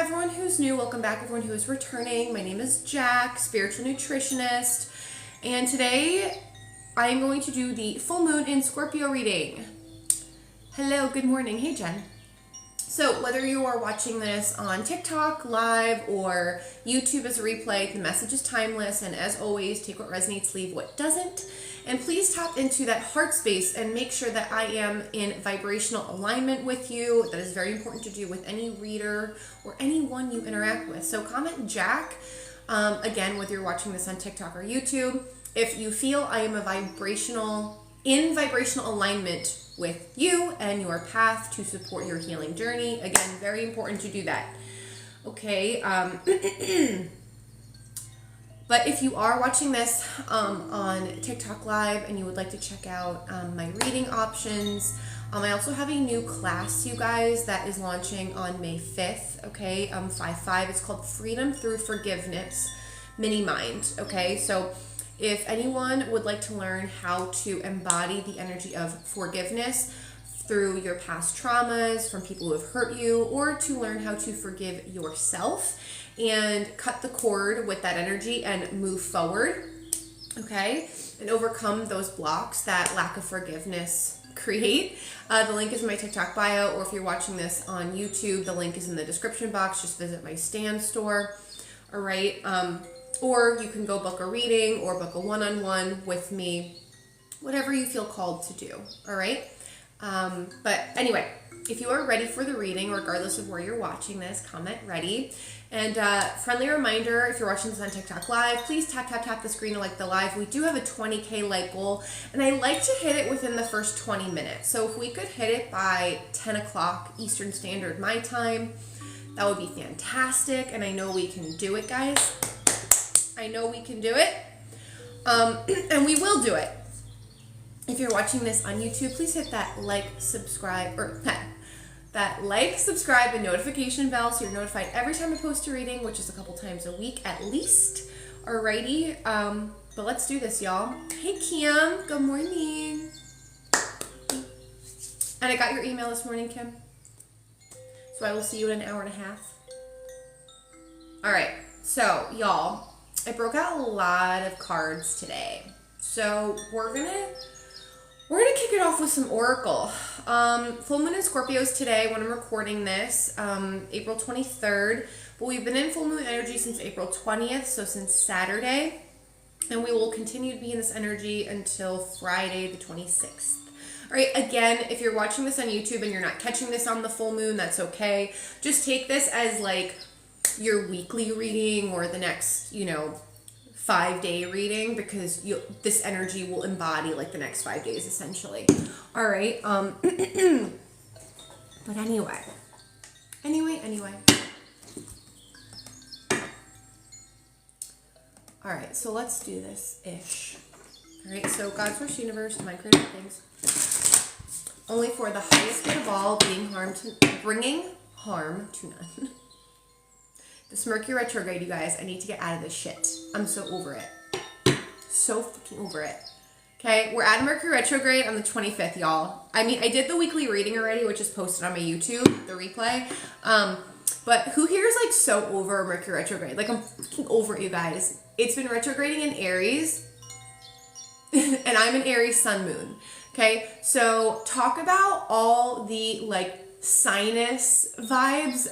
everyone who's new. Welcome back everyone who is returning. My name is Jack, spiritual nutritionist, and today I am going to do the full moon in Scorpio reading. Hello, good morning. Hey Jen. So whether you are watching this on TikTok live or YouTube as a replay, the message is timeless, and as always, take what resonates, leave what doesn't. And please tap into that heart space and make sure that I am in vibrational alignment with you. That is very important to do with any reader or anyone you interact with. So comment Jack, again, whether you're watching this on TikTok or YouTube, if you feel I am in vibrational alignment with you and your path to support your healing journey. Again, very important to do that. Okay. But if you are watching this on TikTok Live and you would like to check out my reading options, I also have a new class, you guys, that is launching on May 5th, okay, 5/5. It's called Freedom Through Forgiveness, Mini Mind, okay? So if anyone would like to learn how to embody the energy of forgiveness through your past traumas from people who have hurt you, or to learn how to forgive yourself and cut the cord with that energy and move forward, okay, and overcome those blocks that lack of forgiveness create. The link is in my TikTok bio, or if you're watching this on YouTube, the link is in the description box. Just visit my stand store, all right? Or you can go book a reading or book a one-on-one with me, whatever you feel called to do, all right? But anyway, if you are ready for the reading, regardless of where you're watching this, comment ready. And friendly reminder, if you're watching this on TikTok Live, please tap the screen to like the live. We do have a 20K like goal, and I like to hit it within the first 20 minutes. So if we could hit it by 10 o'clock Eastern Standard, my time, that would be fantastic. And I know we can do it, guys. I know we can do it. And we will do it. If you're watching this on YouTube, please hit that like, subscribe, or that like, subscribe, and notification bell so you're notified every time I post a reading, which is a couple times a week at least. Alrighty, but let's do this, y'all. Hey, Kim, good morning. And I got your email this morning, Kim. So I will see you in an hour and a half. Alright, so y'all, I broke out a lot of cards today. So we're gonna kick it off with some Oracle. Full moon in Scorpios today when I'm recording this, April 23rd. But we've been in full moon energy since April 20th, so since Saturday. And we will continue to be in this energy until Friday the 26th. All right, again, if you're watching this on YouTube and you're not catching this on the full moon, that's okay. Just take this as like your weekly reading or the next, 5-day reading, because this energy will embody like the next 5 days essentially. All right. But anyway. All right. So let's do this ish. All right. So God, source, universe, mind, creative things, only for the highest good of all, bringing harm to none. This Mercury retrograde, you guys, I need to get out of this shit. I'm so over it. So fucking over it. Okay, we're at Mercury retrograde on the 25th, y'all. I mean, I did the weekly reading already, which is posted on my YouTube, the replay. But who here is like so over Mercury retrograde? Like, I'm fucking over it, you guys. It's been retrograding in Aries, and I'm an Aries sun moon. Okay, so talk about all the like sinus vibes.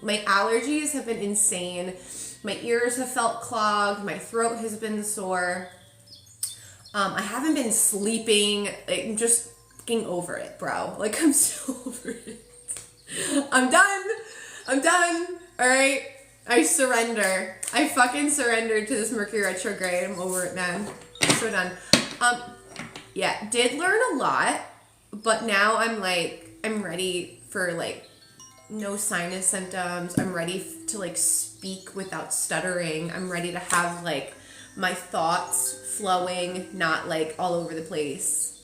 My allergies have been insane. My ears have felt clogged. My throat has been sore. I haven't been sleeping. I'm just fucking over it, bro. Like, I'm so over it. I'm done. All right. I surrender. I fucking surrendered to this Mercury retrograde. I'm over it, man. I'm so done. Yeah, did learn a lot, but now I'm ready for like no sinus symptoms. I'm ready to like speak without stuttering. I'm ready to have like my thoughts flowing, not like all over the place.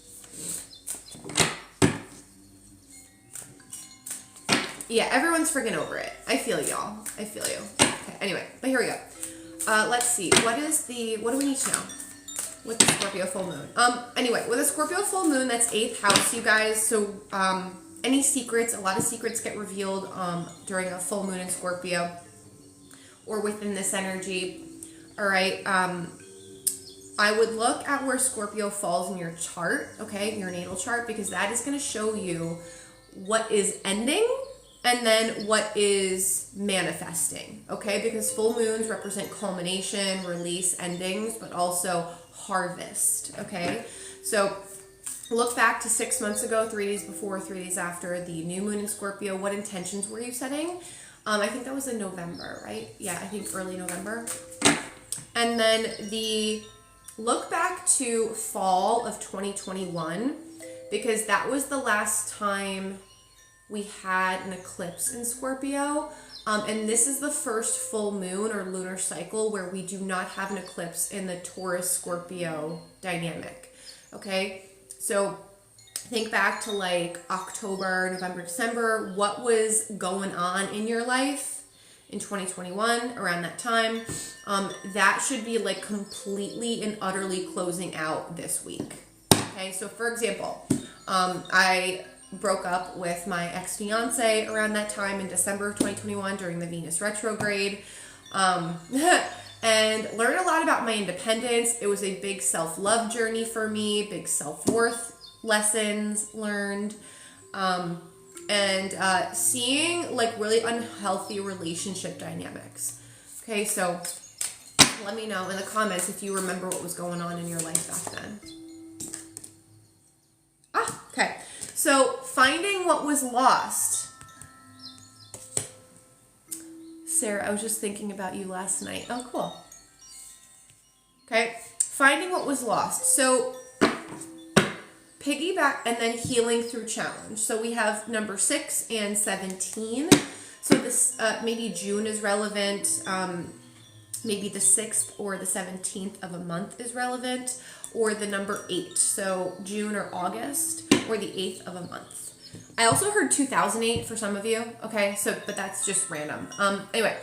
Yeah, everyone's friggin' over it. I feel y'all. I feel you. Okay, anyway, but here we go. Let's see. What do we need to know with the Scorpio full moon? Anyway, with a Scorpio full moon, that's 8th house, you guys. So, any secrets. A lot of secrets get revealed during a full moon in Scorpio or within this energy. All right. I would look at where Scorpio falls in your chart, okay, your natal chart, because that is going to show you what is ending and then what is manifesting, okay? Because full moons represent culmination, release, endings, but also harvest, okay? So look back to 6 months ago, 3 days before, 3 days after the new moon in Scorpio. What intentions were you setting? I think that was in November, right? Yeah, I think early November. And then look back to fall of 2021, because that was the last time we had an eclipse in Scorpio. And this is the first full moon or lunar cycle where we do not have an eclipse in the Taurus-Scorpio dynamic, okay? So think back to like October, November, December. What was going on in your life in 2021 around that time? That should be like completely and utterly closing out this week. Okay, so for example, I broke up with my ex-fiance around that time in December of 2021 during the Venus retrograde, and learned a lot about my independence. It was a big self-love journey for me, big self-worth lessons learned, and seeing like really unhealthy relationship dynamics. Okay, so let me know in the comments if you remember what was going on in your life back then. Okay, so finding what was lost. Sarah, I was just thinking about you last night. Oh, cool. Okay, finding what was lost. So piggyback and then healing through challenge. So we have number 6 and 17. So this maybe June is relevant. Maybe the 6th or the 17th of a month is relevant, or the number 8. So June or August, or the 8th of a month. I also heard 2008 for some of you. Okay, so but that's just random. Anyway,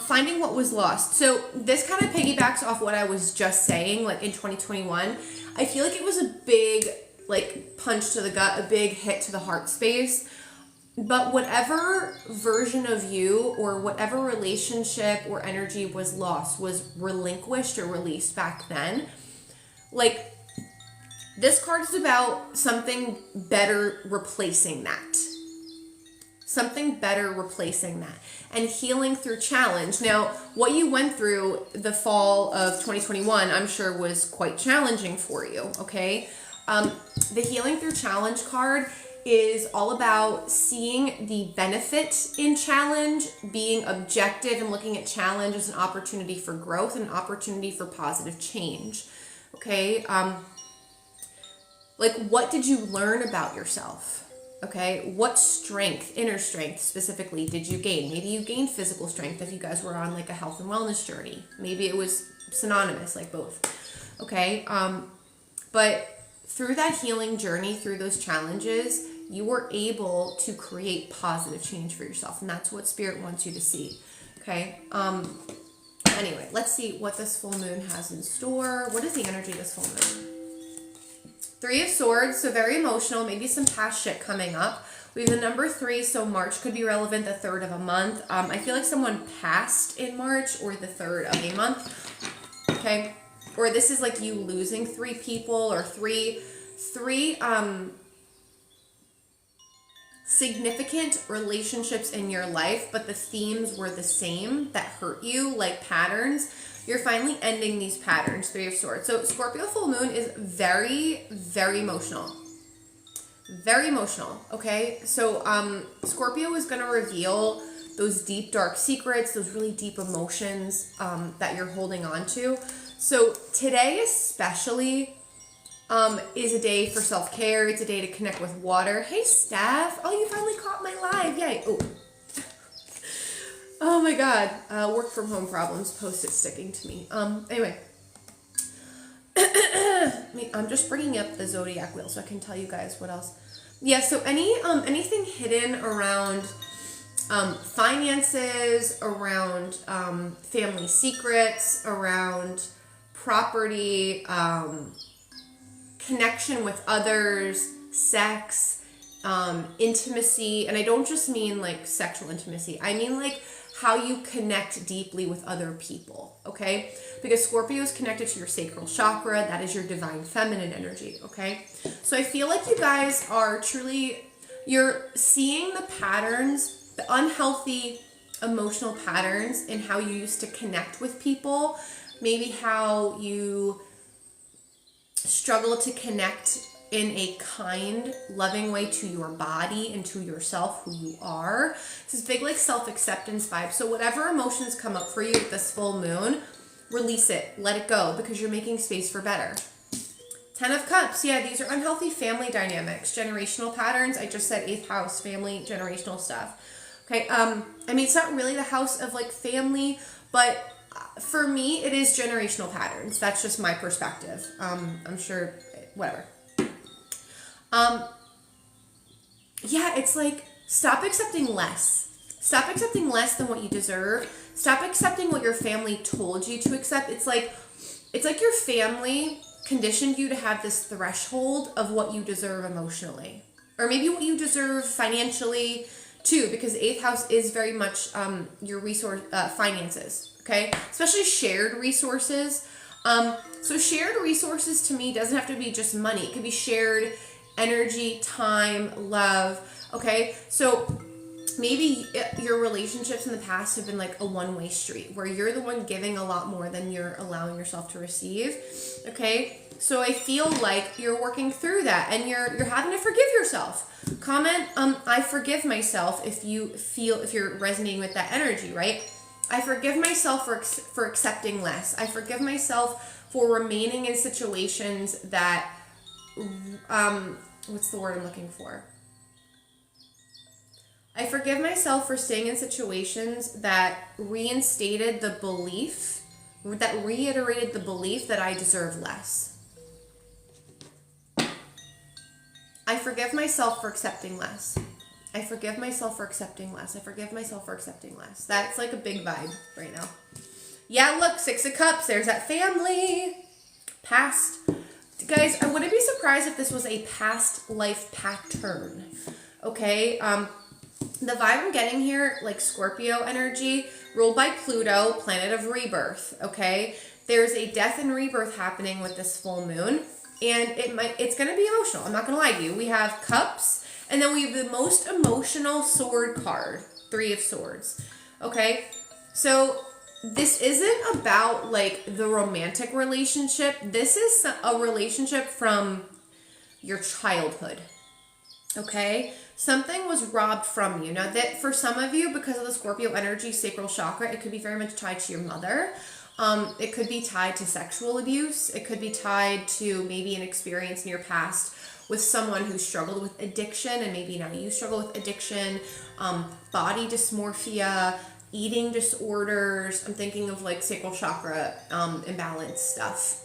finding what was lost. So this kind of piggybacks off what I was just saying. Like in 2021, I feel like it was a big like punch to the gut, a big hit to the heart space. But whatever version of you or whatever relationship or energy was lost, was relinquished or released back then, like this card is about something better replacing that. Something better replacing that. And healing through challenge. Now, what you went through the fall of 2021, I'm sure was quite challenging for you, okay? The healing through challenge card is all about seeing the benefit in challenge, being objective and looking at challenge as an opportunity for growth and an opportunity for positive change. Okay? Like, what did you learn about yourself? Okay? What strength, inner strength specifically, did you gain? Maybe you gained physical strength if you guys were on like a health and wellness journey. Maybe it was synonymous, like both. Okay? But through that healing journey, through those challenges, you were able to create positive change for yourself. And that's what Spirit wants you to see. Okay? Anyway, let's see what this full moon has in store. What is the energy of this full moon? 3 of Swords, so very emotional. Maybe some past shit coming up. We have the number 3, so March could be relevant, the 3rd of a month. I feel like someone passed in March or the 3rd of a month. Okay? Or this is like you losing 3 people or three significant relationships in your life, but the themes were the same that hurt you, like patterns. You're finally ending these patterns. 3 of Swords. So Scorpio full moon is very, very emotional. Very emotional, okay? So Scorpio is going to reveal those deep, dark secrets, those really deep emotions that you're holding on to. So today especially is a day for self-care. It's a day to connect with water. Hey, Steph. Oh, you finally caught my live. Yay. Oh. Oh my God. Work from home problems. Post-it sticking to me. Anyway. I'm just bringing up the Zodiac wheel so I can tell you guys what else. Yeah, so anything hidden around finances, around family secrets, around property, connection with others, sex, intimacy, and I don't just mean like sexual intimacy, I mean like how you connect deeply with other people, okay? Because Scorpio is connected to your sacral chakra, that is your divine feminine energy, okay? So I feel like you guys are truly, you're seeing the patterns, the unhealthy emotional patterns in how you used to connect with people, maybe how you struggle to connect in a kind, loving way to your body and to yourself, who you are. This is big like self-acceptance vibe. So whatever emotions come up for you with this full moon, release it, let it go, because you're making space for better. 10 of Cups, yeah, these are unhealthy family dynamics, generational patterns. I just said 8th house, family, generational stuff. Okay, I mean, it's not really the house of like family, but for me, it is generational patterns. That's just my perspective. I'm sure, whatever. Yeah, it's like, stop accepting less. Stop accepting less than what you deserve. Stop accepting what your family told you to accept. It's like your family conditioned you to have this threshold of what you deserve emotionally. Or maybe what you deserve financially too, because 8th house is very much your resource, finances, okay? Especially shared resources. So shared resources to me doesn't have to be just money. It could be shared energy, time, love, okay? So maybe your relationships in the past have been like a one-way street where you're the one giving a lot more than you're allowing yourself to receive, okay? So I feel like you're working through that and you're having to forgive yourself. Comment, I forgive myself if you're resonating with that energy, right? I forgive myself for accepting less. I forgive myself for remaining in situations that, what's the word I'm looking for? I forgive myself for staying in situations that reiterated the belief that I deserve less. I forgive myself for accepting less. I forgive myself for accepting less. I forgive myself for accepting less. That's like a big vibe right now. Yeah, look, 6 of Cups. There's that family. Past. Guys, I wouldn't be surprised if this was a past life pattern. Okay? The vibe I'm getting here, like Scorpio energy, ruled by Pluto, planet of rebirth, okay? There's a death and rebirth happening with this full moon, and it's going to be emotional. I'm not going to lie to you. We have Cups, and then we have the most emotional sword card, 3 of Swords, okay? So this isn't about like the romantic relationship. This is a relationship from your childhood, okay? Something was robbed from you. Now that for some of you, because of the Scorpio energy, sacral chakra, it could be very much tied to your mother. It could be tied to sexual abuse. It could be tied to maybe an experience in your past with someone who struggled with addiction, and maybe now you struggle with addiction, body dysmorphia, eating disorders. I'm thinking of like sacral chakra imbalance stuff.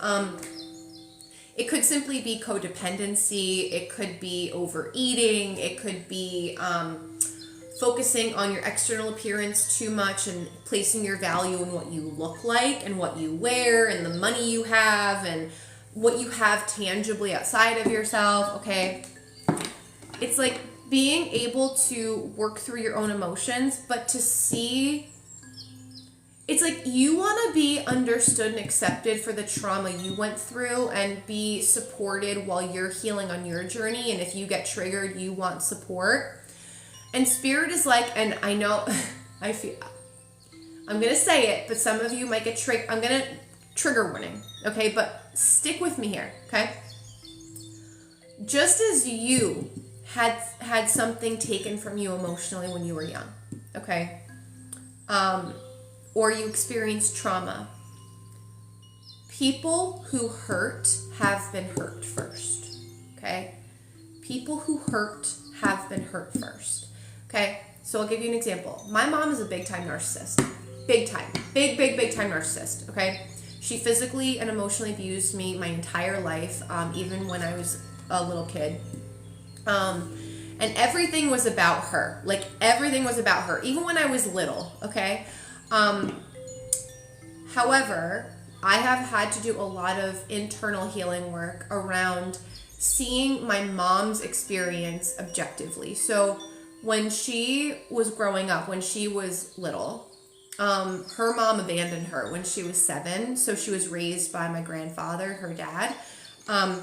It could simply be codependency. It could be overeating. It could be focusing on your external appearance too much and placing your value in what you look like and what you wear and the money you have and what you have tangibly outside of yourself, okay? It's like being able to work through your own emotions, but to see... It's like you want to be understood and accepted for the trauma you went through and be supported while you're healing on your journey. And if you get triggered, you want support. And Spirit is like, and I know, I'm going to say it, but some of you might get triggered. I'm going to trigger warning, okay? But stick with me here, okay? Just as you had something taken from you emotionally when you were young, okay? Or you experienced trauma. People who hurt have been hurt first, okay? People who hurt have been hurt first, okay? So I'll give you an example. My mom is a big-time narcissist. Big time. Big time narcissist, okay? She physically and emotionally abused me my entire life, even when I was a little kid. And everything was about her. Like, everything was about her, even when I was little, okay? However, I have had to do a lot of internal healing work around seeing my mom's experience objectively. So when she was growing up, when she was little, her mom abandoned her when she was 7. So she was raised by my grandfather, her dad. And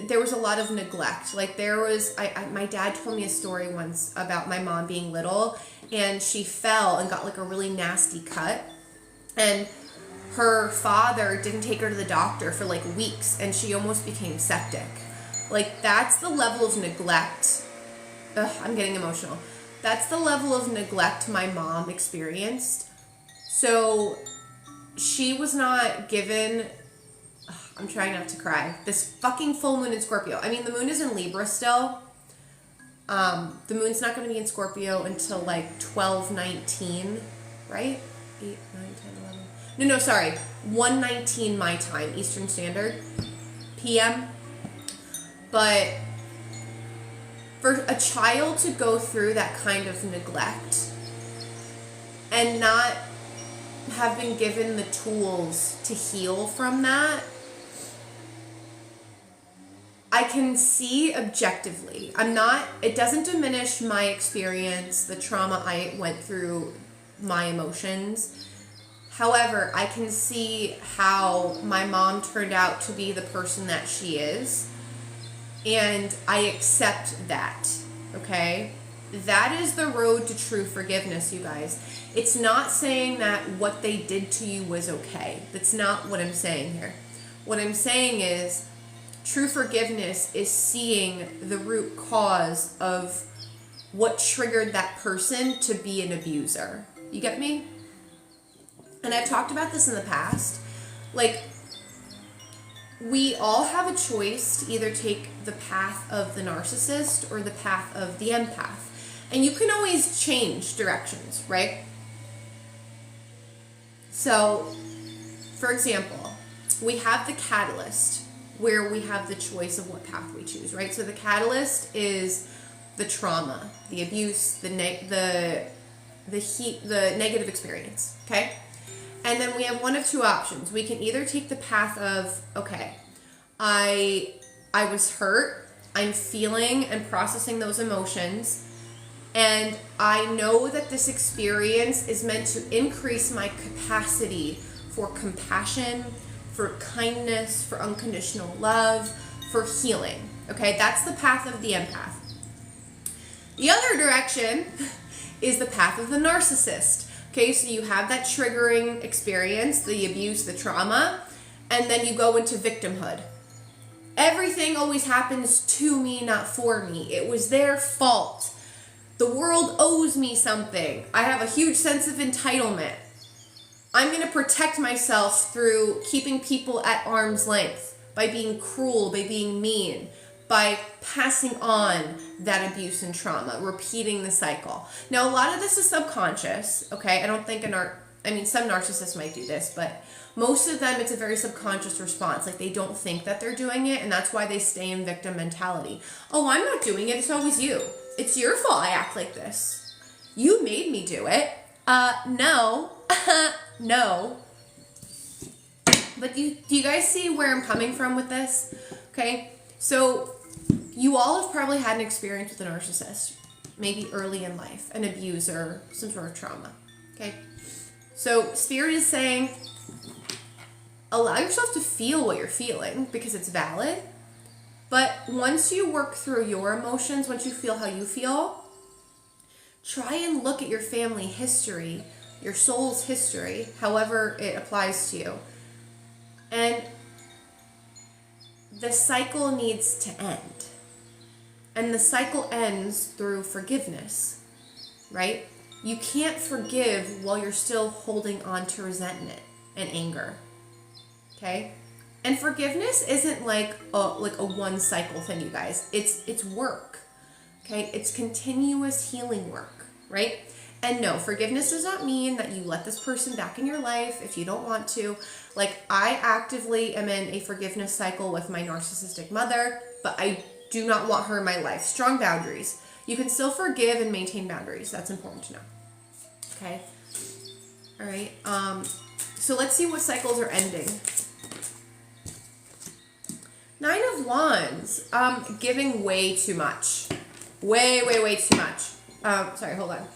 there was a lot of neglect. Like my dad told me a story once about my mom being little, and she fell and got like a really nasty cut. And her father didn't take her to the doctor for like weeks, and she almost became septic. Like, that's the level of neglect. Ugh, I'm getting emotional. That's the level of neglect my mom experienced. So she was not given... I'm trying not to cry. This fucking full moon in Scorpio. I mean, the moon is in Libra still. The moon's not going to be in Scorpio until like 12/19, right? 8, 9, 10, 11. No, sorry. 1:19 my time, Eastern Standard PM. But for a child to go through that kind of neglect and not have been given the tools to heal from that, I can see objectively. It doesn't diminish my experience, the trauma I went through, my emotions. However, I can see how my mom turned out to be the person that she is. And I accept that, okay? That is the road to true forgiveness, you guys. It's not saying that what they did to you was okay. That's not what I'm saying here. What I'm saying is, true forgiveness is seeing the root cause of what triggered that person to be an abuser. You get me? And I've talked about this in the past. Like, we all have a choice to either take the path of the narcissist or the path of the empath. And you can always change directions, right? So, for example, we have the catalyst, where we have the choice of what path we choose, right? So the catalyst is the trauma, the abuse, the negative experience, okay? And then we have one of two options. We can either take the path of, okay, I was hurt, I'm feeling and processing those emotions, and I know that this experience is meant to increase my capacity for compassion, for kindness, for unconditional love, for healing. Okay, that's the path of the empath. The other direction is the path of the narcissist. Okay, so you have that triggering experience, the abuse, the trauma, and then you go into victimhood. Everything always happens to me, not for me. It was their fault. The world owes me something. I have a huge sense of entitlement. I'm going to protect myself through keeping people at arm's length, by being cruel, by being mean, by passing on that abuse and trauma, repeating the cycle. Now, a lot of this is subconscious, okay? I don't think some narcissists might do this, but most of them, it's a very subconscious response. Like, they don't think that they're doing it, and that's why they stay in victim mentality. Oh, I'm not doing it. It's always you. It's your fault I act like this. You made me do it. No. No. But do you guys see where I'm coming from with this? Okay, so you all have probably had an experience with a narcissist, maybe early in life, an abuser, some sort of trauma. Okay, so Spirit is saying, allow yourself to feel what you're feeling because it's valid. But once you work through your emotions, once you feel how you feel, try and look at your family history, your soul's history, however it applies to you. And the cycle needs to end. And the cycle ends through forgiveness, right? You can't forgive while you're still holding on to resentment and anger, okay? And forgiveness isn't like a one cycle thing, you guys. It's work, okay? It's continuous healing work, right? And no, forgiveness does not mean that you let this person back in your life if you don't want to. Like, I actively am in a forgiveness cycle with my narcissistic mother, but I do not want her in my life. Strong boundaries. You can still forgive and maintain boundaries. That's important to know. Okay? All right. So let's see what cycles are ending. Nine of Wands, giving way too much. Way too much. Sorry, hold on.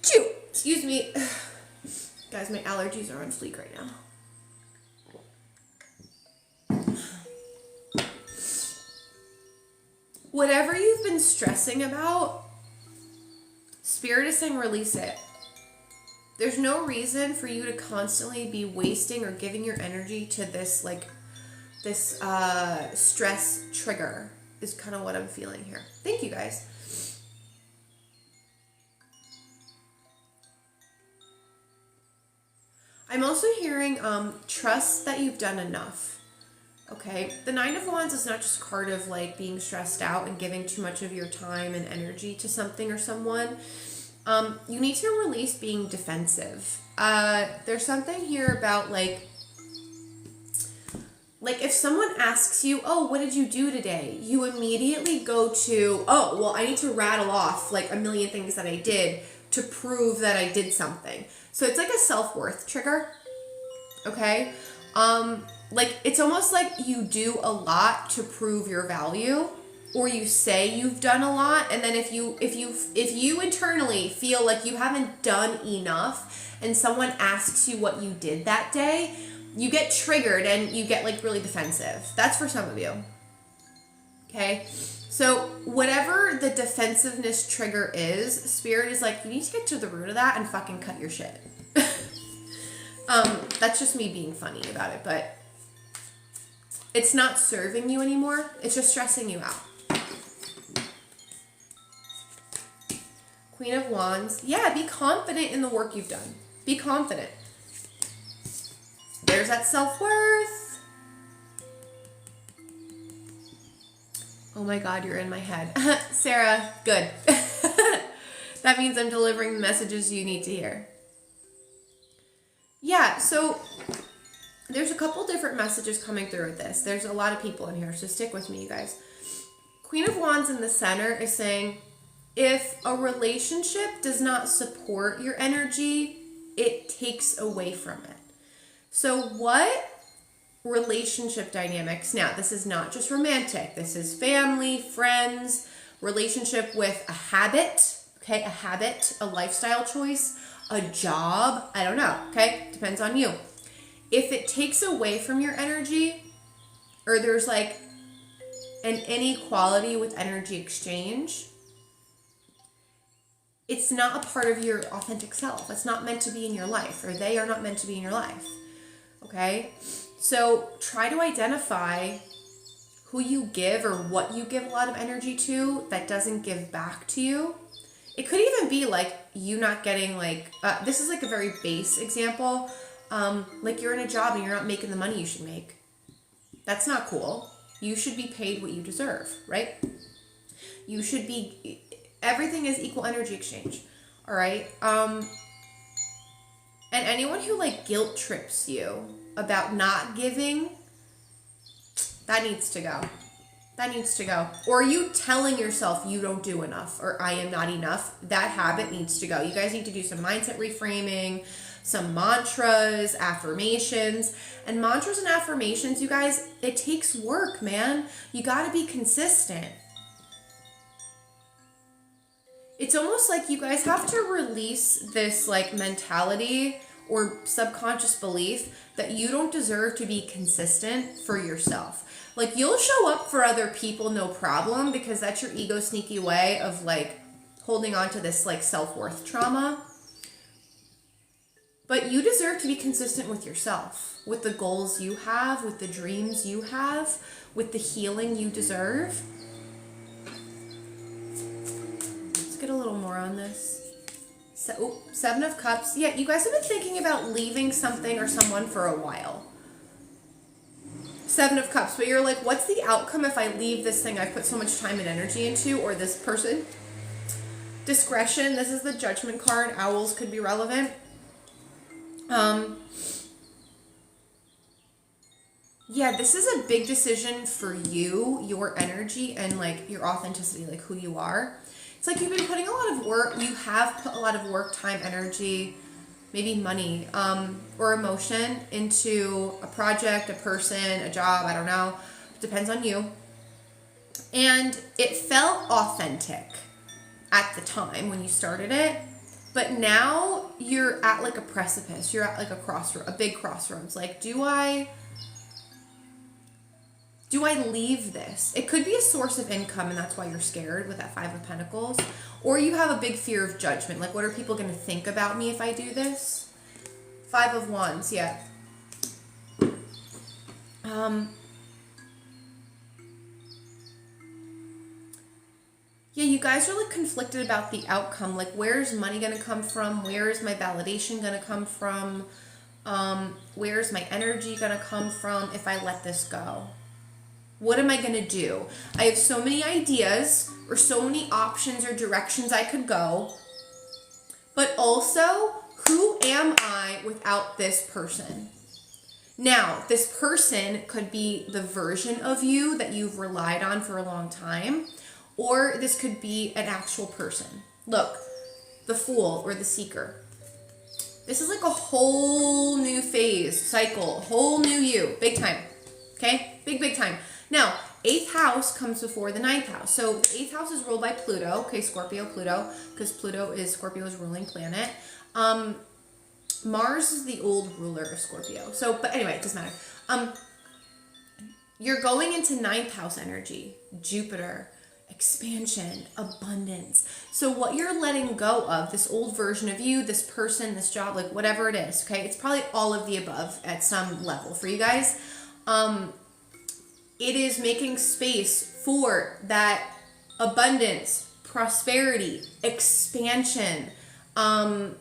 Chew. Excuse me. Guys, my allergies are on fleek right now. Whatever you've been stressing about, Spirit is saying release it. There's no reason for you to constantly be wasting or giving your energy to this, like, this stress trigger is kind of what I'm feeling here. Thank you, guys. I'm also hearing trust that you've done enough. Okay, the Nine of Wands is not just a card of like being stressed out and giving too much of your time and energy to something or someone. You need to release being defensive. There's something here about like if someone asks you, oh, what did you do today? You immediately go to, oh, well, I need to rattle off like a million things that I did to prove that I did something. So it's like a self-worth trigger. Okay. Like it's almost like you do a lot to prove your value, or you say you've done a lot, and then if you internally feel like you haven't done enough and someone asks you what you did that day, you get triggered and you get like really defensive. That's for some of you. Okay? So whatever the defensiveness trigger is, Spirit is like, you need to get to the root of that and fucking cut your shit. That's just me being funny about it, but it's not serving you anymore. It's just stressing you out. Queen of Wands. Yeah, be confident in the work you've done. Be confident. There's that self-worth. Oh my God, you're in my head. Sarah, good. That means I'm delivering the messages you need to hear. Yeah, so there's a couple different messages coming through with this. There's a lot of people in here, so stick with me, you guys. Queen of Wands in the center is saying, if a relationship does not support your energy, it takes away from it. So what relationship dynamics, now this is not just romantic, this is family, friends, relationship with a habit, okay, a habit, a lifestyle choice, a job, I don't know, okay, depends on you. If it takes away from your energy, or there's like an inequality with energy exchange, it's not a part of your authentic self. It's not meant to be in your life, or they are not meant to be in your life. Okay? So try to identify who you give or what you give a lot of energy to that doesn't give back to you. It could even be like you not getting like, this is like a very base example. Like you're in a job and you're not making the money you should make. That's not cool. You should be paid what you deserve, right? You should be, everything is equal energy exchange. All right. And anyone who like guilt trips you about not giving, that needs to go. That needs to go. Or you telling yourself you don't do enough or I am not enough, that habit needs to go. You guys need to do some mindset reframing, some mantras, affirmations. And mantras and affirmations, you guys, it takes work, man. You got to be consistent. It's almost like you guys have to release this like mentality or subconscious belief that you don't deserve to be consistent for yourself. Like you'll show up for other people, no problem, because that's your ego sneaky way of like holding on to this like self-worth trauma. But you deserve to be consistent with yourself, with the goals you have, with the dreams you have, with the healing you deserve. Let's get a little more on this. So, Seven of Cups. Yeah, you guys have been thinking about leaving something or someone for a while. Seven of Cups, but you're like, what's the outcome if I leave this thing I've put so much time and energy into, or this person? Discretion. This is the Judgment card. Owls could be relevant. Yeah, this is a big decision for you, your energy, and like your authenticity, like who you are. It's like you've been putting a lot of work, you have put a lot of work, time, energy, maybe money, or emotion into a project, a person, a job, I don't know. It depends on you. And it felt authentic at the time when you started it, but now you're at like a precipice. You're at like a crossroad, a big crossroads. Like, do I leave this? It could be a source of income, and that's why you're scared with that Five of Pentacles. Or you have a big fear of judgment. Like, what are people going to think about me if I do this? Five of Wands, yeah. Yeah, you guys are like conflicted about the outcome. Like, where's money going to come from? Where is my validation going to come from? Where's my energy going to come from if I let this go? What am I going to do? I have so many ideas or so many options or directions I could go. But also, who am I without this person? Now, this person could be the version of you that you've relied on for a long time, or this could be an actual person. Look, the Fool or the Seeker. This is like a whole new phase, cycle, whole new you, big time. Okay? Big time. Now, 8th house comes before the 9th house. So the 8th house is ruled by Pluto. Okay, Scorpio, Pluto, because Pluto is Scorpio's ruling planet. Mars is the old ruler of Scorpio. So, but anyway, it doesn't matter. You're going into 9th house energy, Jupiter, expansion, abundance. So what you're letting go of, this old version of you, this person, this job, like whatever it is, okay? It's probably all of the above at some level for you guys. It is making space for that abundance, prosperity, expansion, the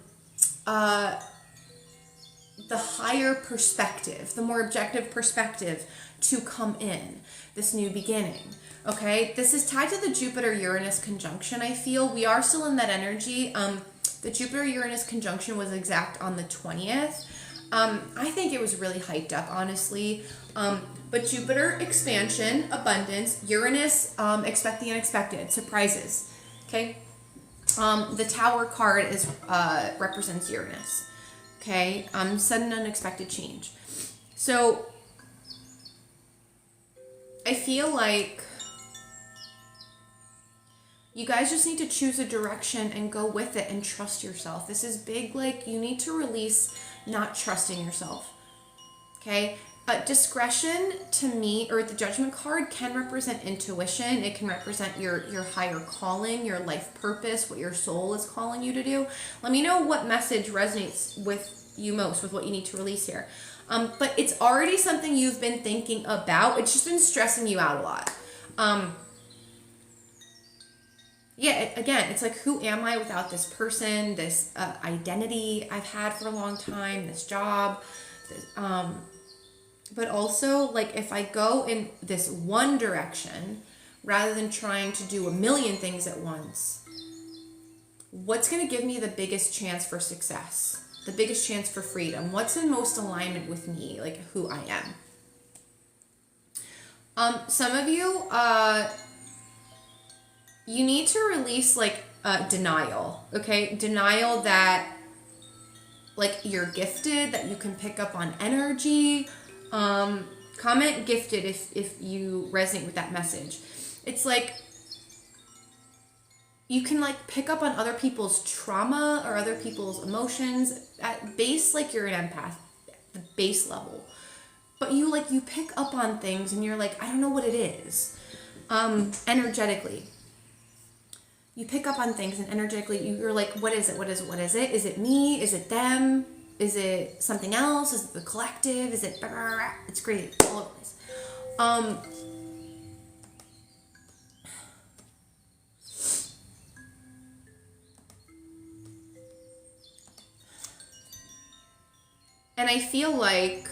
higher perspective, the more objective perspective to come in, this new beginning. Okay, this is tied to the Jupiter-Uranus conjunction, I feel. We are still in that energy. The Jupiter-Uranus conjunction was exact on the 20th. I think it was really hyped up, honestly. But Jupiter, expansion, abundance. Uranus, expect the unexpected, surprises. Okay? The Tower card is represents Uranus. Okay? Sudden unexpected change. So, I feel like you guys just need to choose a direction and go with it and trust yourself. This is big, like, you need to release not trusting yourself. Okay? Discretion, to me, or the Judgment card, can represent intuition. It can represent your higher calling, your life purpose, what your soul is calling you to do. Let me know what message resonates with you most, with what you need to release here. But it's already something you've been thinking about. It's just been stressing you out a lot. Again, it's like, who am I without this person, this identity I've had for a long time, this job, this, but also, like, if I go in this one direction, rather than trying to do a million things at once, what's going to give me the biggest chance for success? The biggest chance for freedom? What's in most alignment with me, like who I am? Some of you, you need to release, like, denial, okay? Denial that, like, you're gifted, that you can pick up on energy. Comment gifted if you resonate with that message. It's like, you can, like, pick up on other people's trauma or other people's emotions at base, like, you're an empath, the base level. But you pick up on things and you're like, I don't know what it is. Energetically. You pick up on things and energetically you're like, what is it? What is it? What is it? Is it me? Is it them? Is it something else? Is it the collective? Is it... It's great. It's all over the place. And I feel like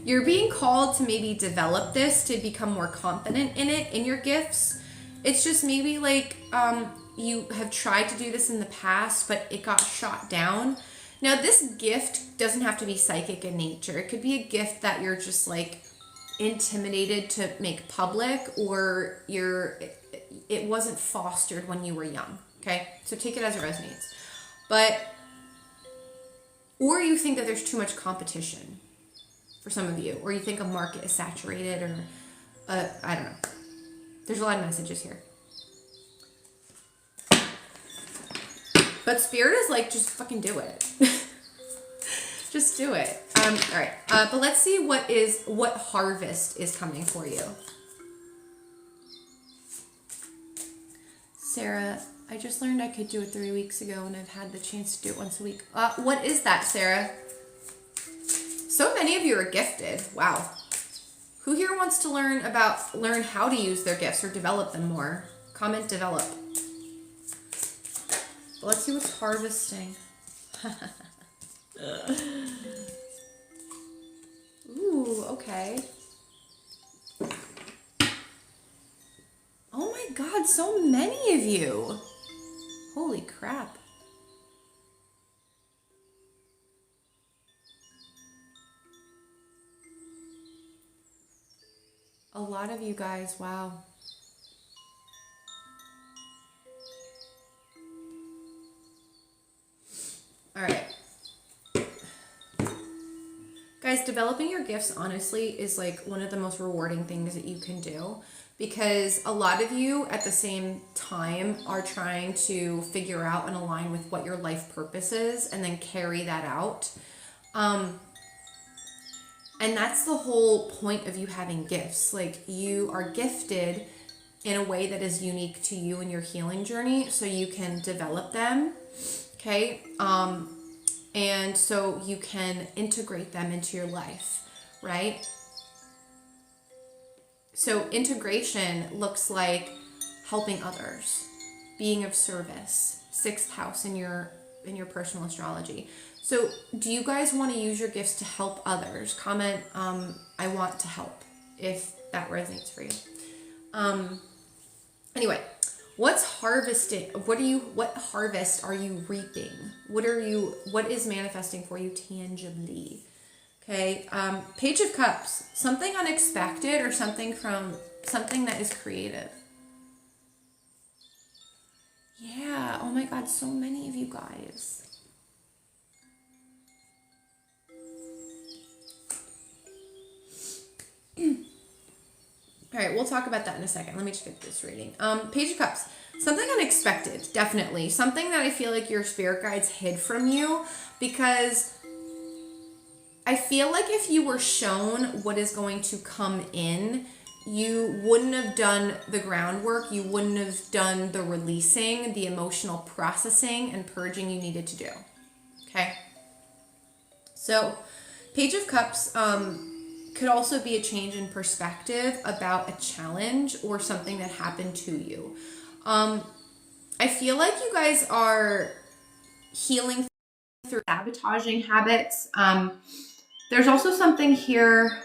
you're being called to maybe develop this, to become more confident in it, in your gifts. It's just maybe like you have tried to do this in the past, but it got shot down. Now, this gift doesn't have to be psychic in nature. It could be a gift that you're just, like, intimidated to make public, or it wasn't fostered when you were young, okay? So take it as it resonates. But or you think that there's too much competition for some of you, or you think a market is saturated, or I don't know. There's a lot of messages here. But Spirit is like, just fucking do it. Just do it. All right. But let's see what harvest is coming for you. Sarah, I just learned I could do it 3 weeks ago, and I've had the chance to do it once a week. What is that, Sarah? So many of you are gifted. Wow. Who here wants to learn how to use their gifts or develop them more? Comment develop. Let's see what's harvesting. Ooh, okay. Oh my God, so many of you. Holy crap. A lot of you guys, wow. All right. Guys, developing your gifts, honestly, is like one of the most rewarding things that you can do, because a lot of you at the same time are trying to figure out and align with what your life purpose is and then carry that out. And that's the whole point of you having gifts. Like, you are gifted in a way that is unique to you and your healing journey, so you can develop them, okay? And so you can integrate them into your life, right? So integration looks like helping others, being of service, 6th house in your personal astrology. So do you guys want to use your gifts to help others? Comment, I want to help, if that resonates for you. Anyway, what's harvesting? What harvest are you reaping? What is manifesting for you tangibly? Okay. Page of Cups, something unexpected or something that is creative. Yeah. Oh my God. So many of you guys. All right, we'll talk about that in a second. Let me just get this reading. Page of Cups, something unexpected, definitely. Something that I feel like your spirit guides hid from you, because I feel like if you were shown what is going to come in, you wouldn't have done the groundwork. You wouldn't have done the releasing, the emotional processing and purging you needed to do. Okay? So, Page of Cups, could also be a change in perspective about a challenge or something that happened to you. I feel like you guys are healing through sabotaging habits. There's also something here.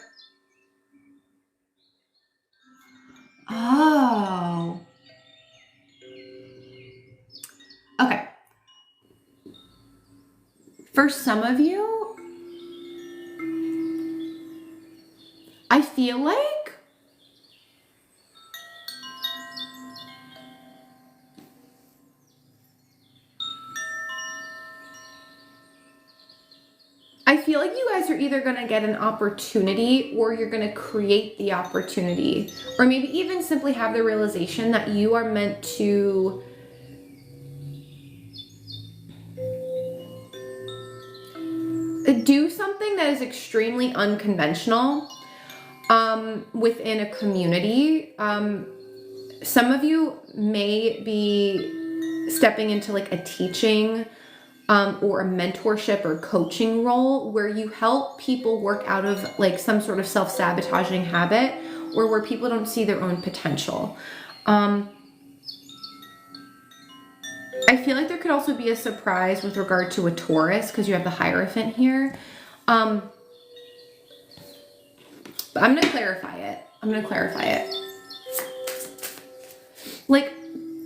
Oh. Okay. For some of you, I feel like you guys are either going to get an opportunity or you're going to create the opportunity, or maybe even simply have the realization that you are meant to do something that is extremely unconventional within a community. Some of you may be stepping into like a teaching or a mentorship or coaching role where you help people work out of like some sort of self-sabotaging habit, or where people don't see their own potential. I feel like there could also be a surprise with regard to a Taurus, because you have the Hierophant here. But I'm going to clarify it. Like,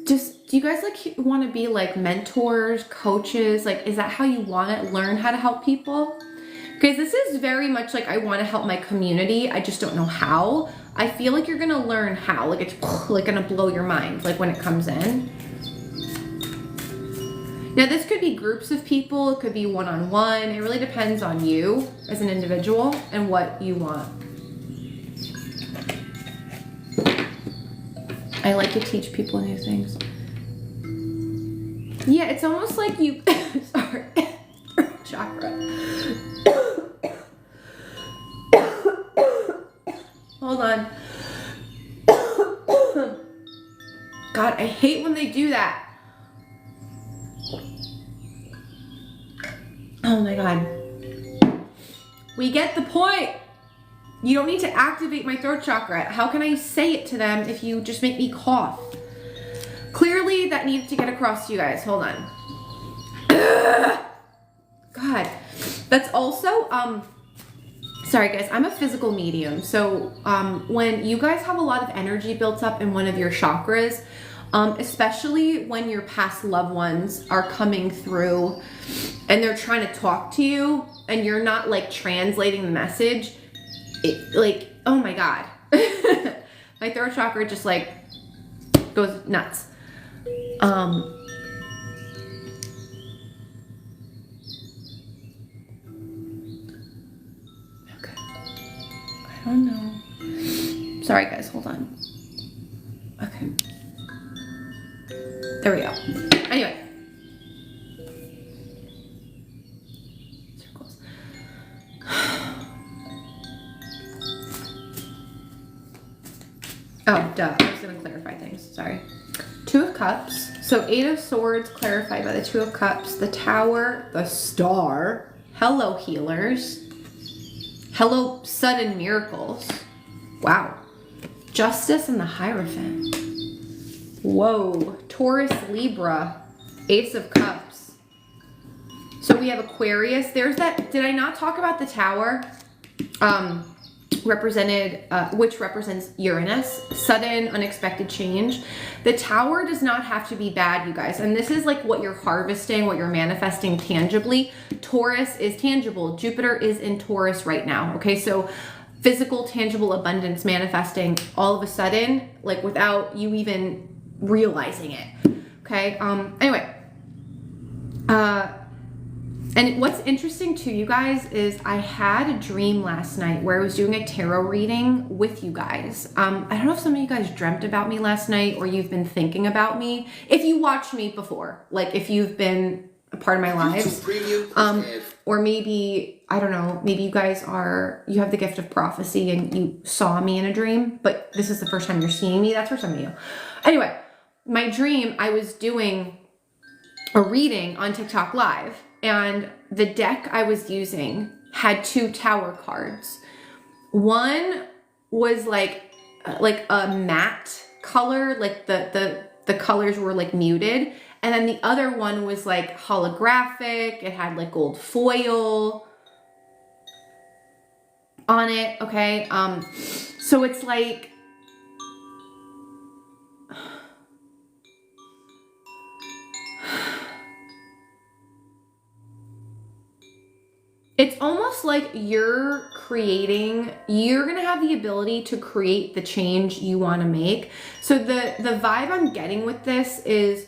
do you guys like want to be like mentors, coaches? Like, is that how you want to learn how to help people? Because this is very much like, I want to help my community, I just don't know how. I feel like you're going to learn how. Like, it's like going to blow your mind, like when it comes in. Now this could be groups of people, it could be one-on-one. It really depends on you as an individual and what you want. I like to teach people new things. Yeah, it's almost like you, sorry, chakra. Hold on. God, I hate when they do that. Oh my God. We get the point. You don't need to activate my throat chakra. How can I say it to them if you just make me cough? Clearly that needs to get across to you guys. Hold on. God. That's also, sorry guys, I'm a physical medium. So when you guys have a lot of energy built up in one of your chakras, especially when your past loved ones are coming through and they're trying to talk to you and you're not like translating the message, it, like, oh my God. My throat chakra just like goes nuts. Okay. I don't know. Sorry guys, hold on. Okay. There we go. Anyway. Circles. Oh, duh. I was going to clarify things. Sorry. Two of Cups. So 8 of Swords clarified by the 2 of Cups. The Tower. The Star. Hello, healers. Hello, sudden miracles. Wow. Justice and the Hierophant. Whoa. Taurus, Libra. Ace of Cups. So we have Aquarius. There's that. Did I not talk about the Tower? Represented, which represents Uranus, sudden, unexpected change. The Tower does not have to be bad, you guys. And this is like what you're harvesting, what you're manifesting tangibly. Taurus is tangible. Jupiter is in Taurus right now. Okay, so physical, tangible abundance manifesting all of a sudden, like without you even realizing it. Okay, anyway. And what's interesting to you guys is I had a dream last night where I was doing a tarot reading with you guys. I don't know if some of you guys dreamt about me last night or you've been thinking about me. If you watched me before, like if you've been a part of my lives, or maybe, I don't know, maybe you guys you have the gift of prophecy and you saw me in a dream, but this is the first time you're seeing me. That's for some of you. Anyway, my dream, I was doing a reading on TikTok Live. And the deck I was using had 2 Tower cards. One was like a matte color, like the colors were like muted. And then the other one was like holographic. It had like gold foil on it. Okay. So it's like, it's almost like you're gonna have the ability to create the change you wanna make. So the vibe I'm getting with this is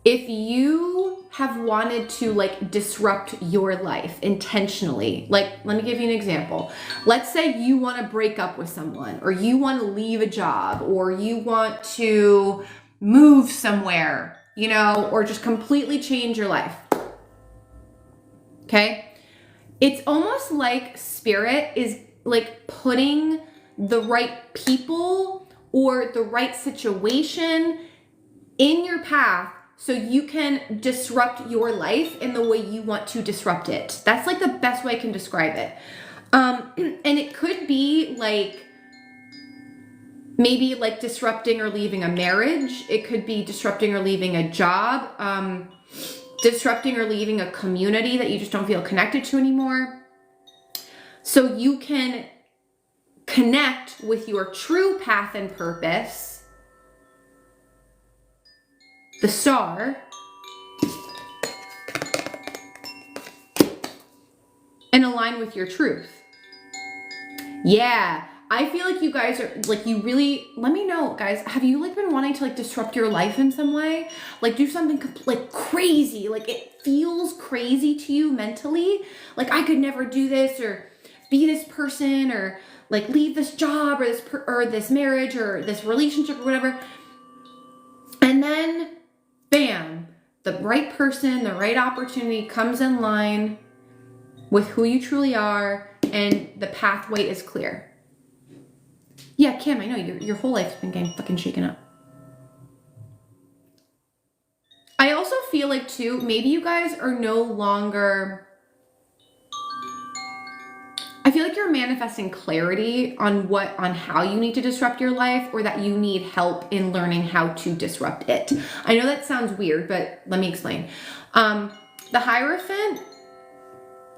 if you have wanted to like disrupt your life intentionally, like let me give you an example. Let's say you wanna break up with someone or you wanna leave a job or you want to move somewhere, you know, or just completely change your life. Okay, it's almost like spirit is like putting the right people or the right situation in your path so you can disrupt your life in the way you want to disrupt it. That's like the best way I can describe it. And it could be like maybe like disrupting or leaving a marriage. It could be disrupting or leaving a job. Disrupting or leaving a community that you just don't feel connected to anymore. So you can connect with your true path and purpose, the star, and align with your truth. Yeah, I feel like you guys are like, you really, let me know, guys, have you like been wanting to like disrupt your life in some way? Like do something like crazy, like it feels crazy to you mentally, like I could never do this or be this person or like leave this job or this marriage or this relationship or whatever. And then bam, the right person, the right opportunity comes in line with who you truly are, and the pathway is clear. Yeah, Kim, I know your whole life's been getting fucking shaken up. I also feel like too, maybe you guys are no longer, I feel like you're manifesting clarity on how you need to disrupt your life, or that you need help in learning how to disrupt it. I know that sounds weird, but let me explain. The Hierophant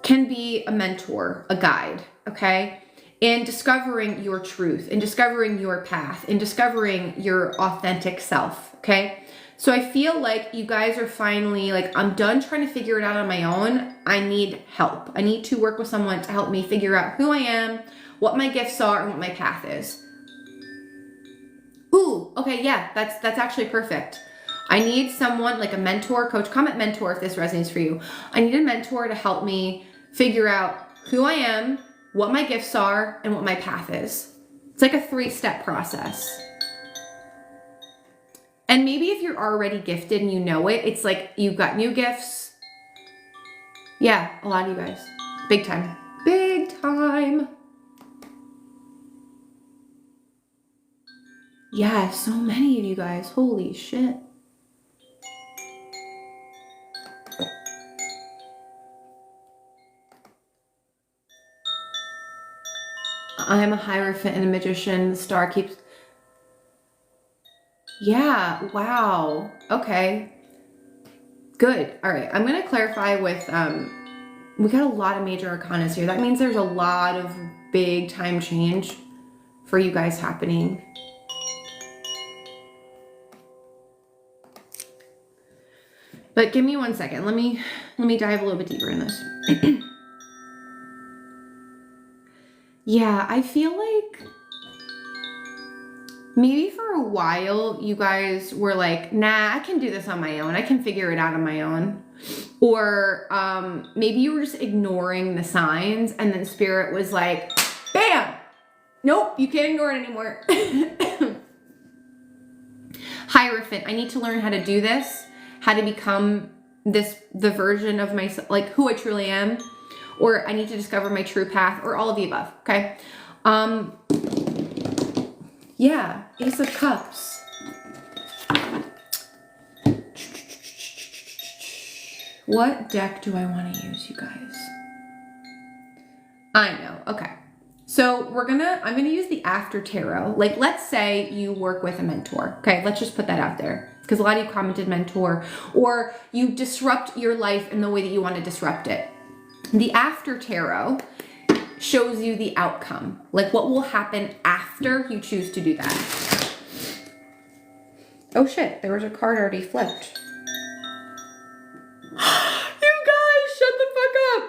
can be a mentor, a guide, okay? In discovering your truth, in discovering your path, in discovering your authentic self, okay? So I feel like you guys are finally like, I'm done trying to figure it out on my own. I need help. I need to work with someone to help me figure out who I am, what my gifts are, and what my path is. Ooh, okay, yeah, that's actually perfect. I need someone like a mentor, coach, comment mentor if this resonates for you. I need a mentor to help me figure out who I am, what my gifts are, and what my path is. It's like a 3-step process. And maybe if you're already gifted and you know it, it's like you've got new gifts. Yeah, a lot of you guys. Big time. Big time. Yeah, so many of you guys. Holy shit. I'm a Hierophant and a magician. The star keeps... Yeah, wow. Okay. Good. All right. I'm going to clarify with, we got a lot of major arcanas here. That means there's a lot of big time change for you guys happening. But give me 1 second. Let me dive a little bit deeper in this. Yeah, I feel like maybe for a while you guys were like, nah, I can do this on my own. I can figure it out on my own. Or maybe you were just ignoring the signs, and then Spirit was like, bam! Nope, you can't ignore it anymore. Hierophant, I need to learn how to do this, how to become the version of myself, like who I truly am, or I need to discover my true path, or all of the above, okay? Yeah, Ace of Cups. What deck do I want to use, you guys? I know, okay. So I'm gonna use the After Tarot. Like, let's say you work with a mentor, okay? Let's just put that out there, because a lot of you commented mentor, or you disrupt your life in the way that you want to disrupt it. The After Tarot shows you the outcome, like what will happen after you choose to do that. Oh shit, there was a card already flipped. You guys, shut the fuck up.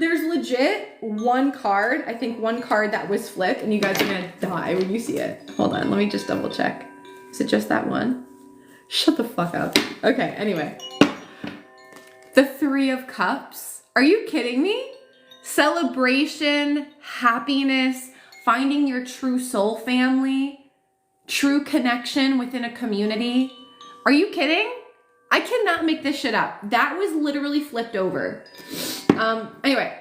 There's legit one card, I think one card that was flipped, and you guys are gonna die when you see it. Hold on, let me just double check. Is it just that one? Shut the fuck up. Okay, anyway. The Three of Cups. Are you kidding me? Celebration, happiness, finding your true soul family, true connection within a community. Are you kidding? I cannot make this shit up. That was literally flipped over. Anyway,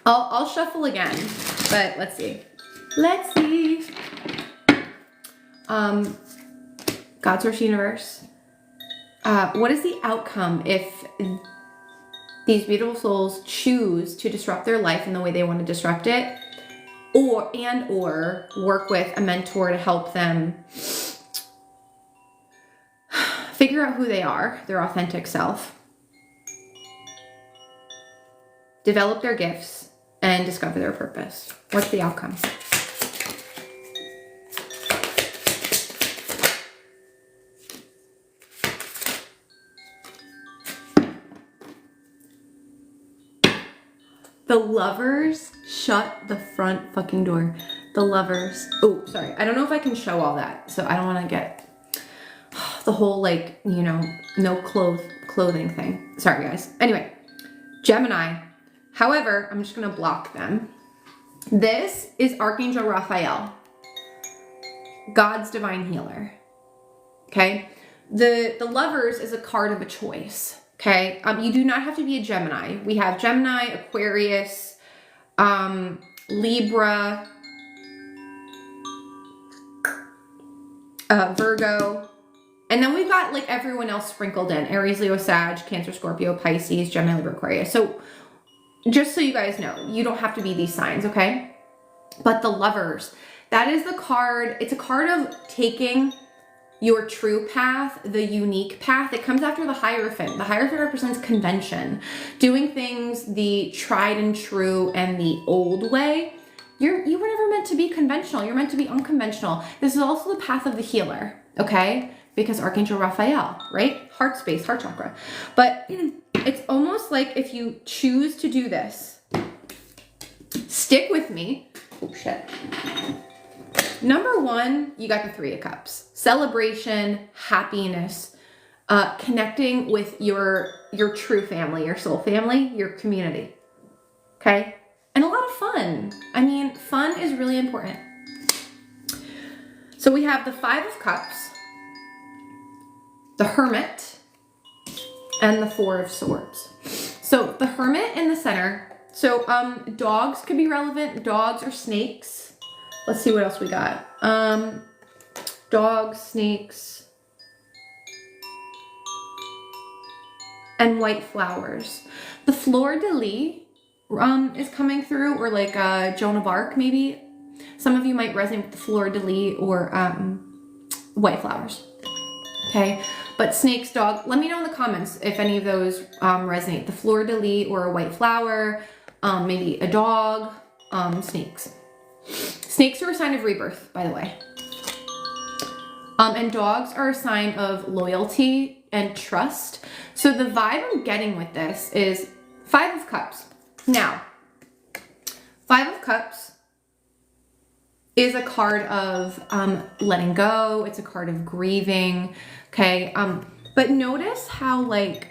I'll shuffle again, but let's see. Let's see. God, Source, Universe. What is the outcome if these beautiful souls choose to disrupt their life in the way they want to disrupt it, or work with a mentor to help them figure out who they are, their authentic self, develop their gifts, and discover their purpose? What's the outcome? The Lovers, shut the front fucking door. The Lovers. Oh, sorry. I don't know if I can show all that, so I don't want to get the whole, like, you know, no clothing thing. Sorry, guys. Anyway, Gemini. However, I'm just going to block them. This is Archangel Raphael, God's divine healer. Okay? The Lovers is a card of a choice. Okay? You do not have to be a Gemini. We have Gemini, Aquarius, Libra, Virgo, and then we've got like everyone else sprinkled in: Aries, Leo, Sag, Cancer, Scorpio, Pisces, Gemini, Libra, Aquarius. So just so you guys know, you don't have to be these signs, okay? But the Lovers, that is the card. It's a card of taking your true path, the unique path. It comes after the Hierophant. The Hierophant represents convention, doing things the tried and true and the old way. You were never meant to be conventional. You're meant to be unconventional. This is also the path of the healer, okay? Because Archangel Raphael, right? Heart space, heart chakra. But it's almost like if you choose to do this, stick with me. Oh, shit. Number one, you got the Three of Cups. Celebration, happiness, connecting with your true family, your soul family, your community, okay? And a lot of fun. I mean, fun is really important. So we have the Five of Cups, the Hermit, and the Four of Swords. So the Hermit in the center. So dogs could be relevant. Dogs or snakes. Let's see what else we got. Dogs, snakes, and white flowers. The fleur-de-lis is coming through, or like Joan of Arc maybe. Some of you might resonate with the fleur-de-lis or white flowers. Okay, but snakes, dog, let me know in the comments if any of those resonate. The fleur-de-lis or a white flower, maybe a dog, snakes. Snakes are a sign of rebirth, by the way. And dogs are a sign of loyalty and trust. So the vibe I'm getting with this is Five of Cups. Now, Five of Cups is a card of letting go. It's a card of grieving, okay? But notice how, like,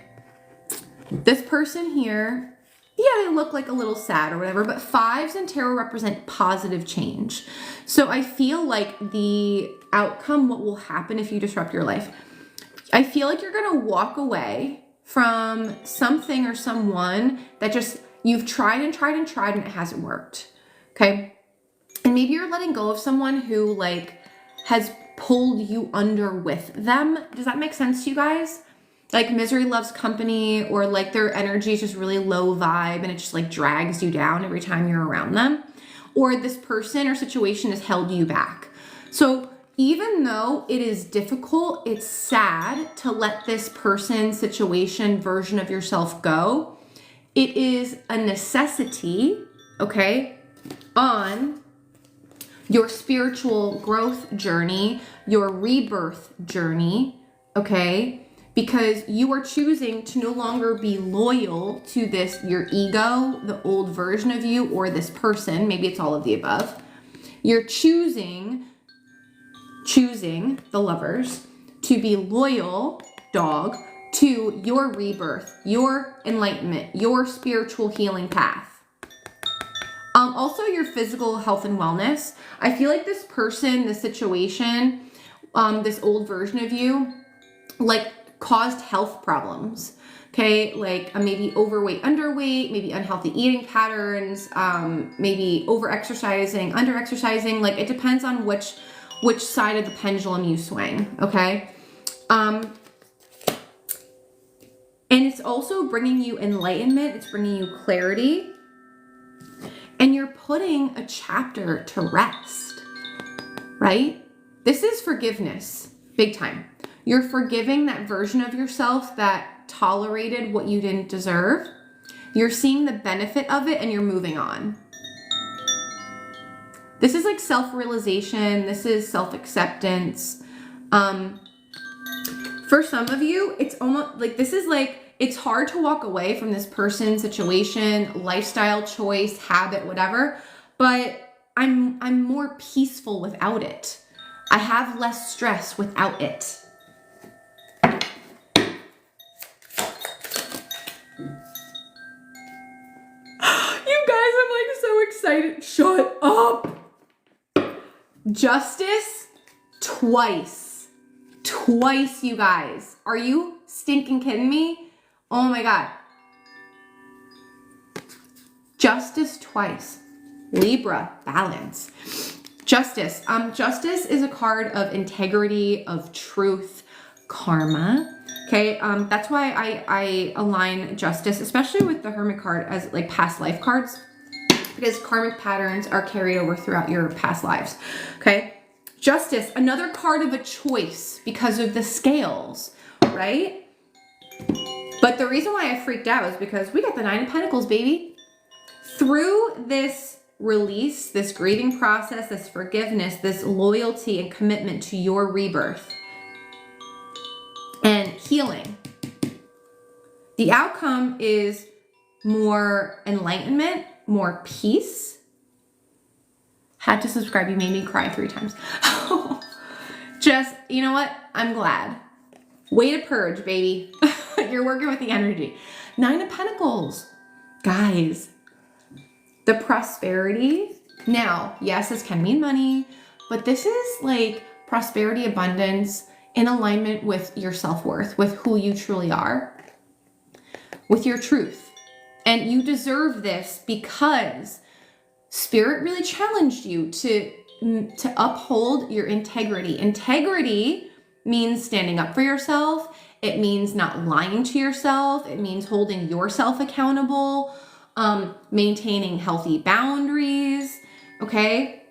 this person here, yeah, they look like a little sad or whatever, but fives in tarot represent positive change. So I feel like the outcome, what will happen if you disrupt your life, I feel like you're gonna walk away from something or someone that just, you've tried and tried and tried and it hasn't worked, okay? And maybe you're letting go of someone who, like, has pulled you under with them. Does that make sense to you guys? Like, misery loves company, or like their energy is just really low vibe and it just like drags you down every time you're around them. Or this person or situation has held you back. So even though it is difficult, it's sad to let this person, situation, version of yourself go. It is a necessity, okay, on your spiritual growth journey, your rebirth journey, okay? Because you are choosing to no longer be loyal to this, your ego, the old version of you, or this person. Maybe it's all of the above. You're choosing the Lovers to be loyal, dog, to your rebirth, your enlightenment, your spiritual healing path. Also your physical health and wellness. I feel like this person, this situation, this old version of you, like, caused health problems, okay? Like maybe overweight, underweight, maybe unhealthy eating patterns, maybe over-exercising, under-exercising. Like, it depends on which side of the pendulum you swing, okay? And it's also bringing you enlightenment. It's bringing you clarity. And you're putting a chapter to rest, right? This is forgiveness, big time. You're forgiving that version of yourself that tolerated what you didn't deserve. You're seeing the benefit of it and you're moving on. This is like self-realization. This is self-acceptance. For some of you, it's almost like, this is like it's hard to walk away from this person, situation, lifestyle choice, habit, whatever, but I'm more peaceful without it. I have less stress without it. You guys, I'm like so excited. Shut up. Justice twice. Twice, you guys. Are you stinking kidding me? Oh my God. Justice twice. Libra, balance. Justice. Justice is a card of integrity, of truth, karma. Okay, that's why I align justice, especially with the Hermit card, as like past life cards, because karmic patterns are carried over throughout your past lives. Okay, justice, another card of a choice because of the scales, right? But the reason why I freaked out is because we got the Nine of Pentacles, baby. Through this release, this grieving process, this forgiveness, this loyalty and commitment to your rebirth and healing, the outcome is more enlightenment, more peace. Had to subscribe. You made me cry 3 times. Just, you know what? I'm glad. Way to purge, baby. You're working with the energy. Nine of Pentacles. Guys, the prosperity. Now, yes, this can mean money, but this is like prosperity, abundance in alignment with your self-worth, with who you truly are, with your truth. And you deserve this because Spirit really challenged you to uphold your integrity. Integrity means standing up for yourself. It means not lying to yourself. It means holding yourself accountable, maintaining healthy boundaries, okay?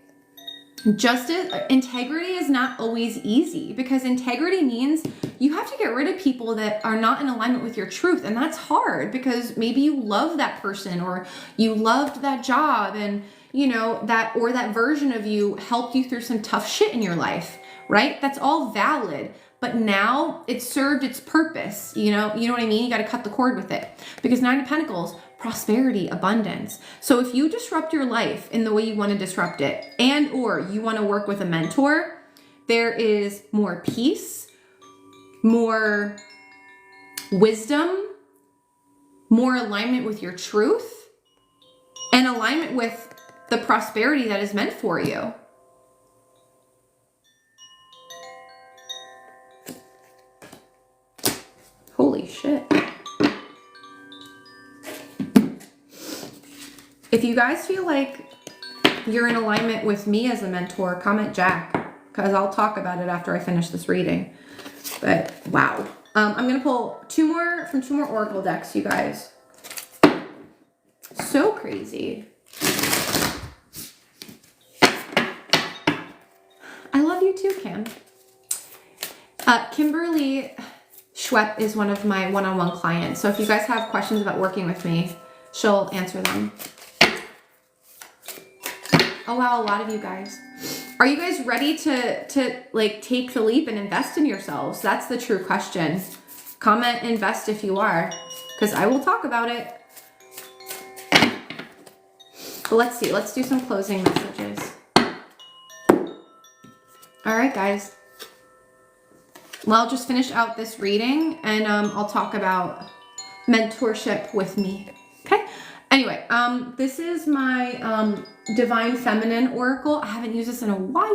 Integrity is not always easy, because integrity means you have to get rid of people that are not in alignment with your truth. And that's hard because maybe you love that person or you loved that job, and you know, that version of you helped you through some tough shit in your life, right? That's all valid. But now it's served its purpose. You know what I mean? You got to cut the cord with it, because Nine of Pentacles, prosperity, abundance. So if you disrupt your life in the way you want to disrupt it, and or you want to work with a mentor, there is more peace, more wisdom, more alignment with your truth, and alignment with the prosperity that is meant for you. Holy shit. If you guys feel like you're in alignment with me as a mentor, comment Jack, because I'll talk about it after I finish this reading. But wow. I'm going to pull two more Oracle decks, you guys. So crazy. I love you too, Kim. Kimberly Schwepp is one of my one-on-one clients. So if you guys have questions about working with me, she'll answer them. Oh wow, a lot of you guys. Are you guys ready to like take the leap and invest in yourselves? That's the true question. Comment invest if you are, because I will talk about it. But let's see, let's do some closing messages. All right, guys. Well, I'll just finish out this reading and I'll talk about mentorship with me. Okay. Anyway, this is my Divine Feminine Oracle. I haven't used this in a while.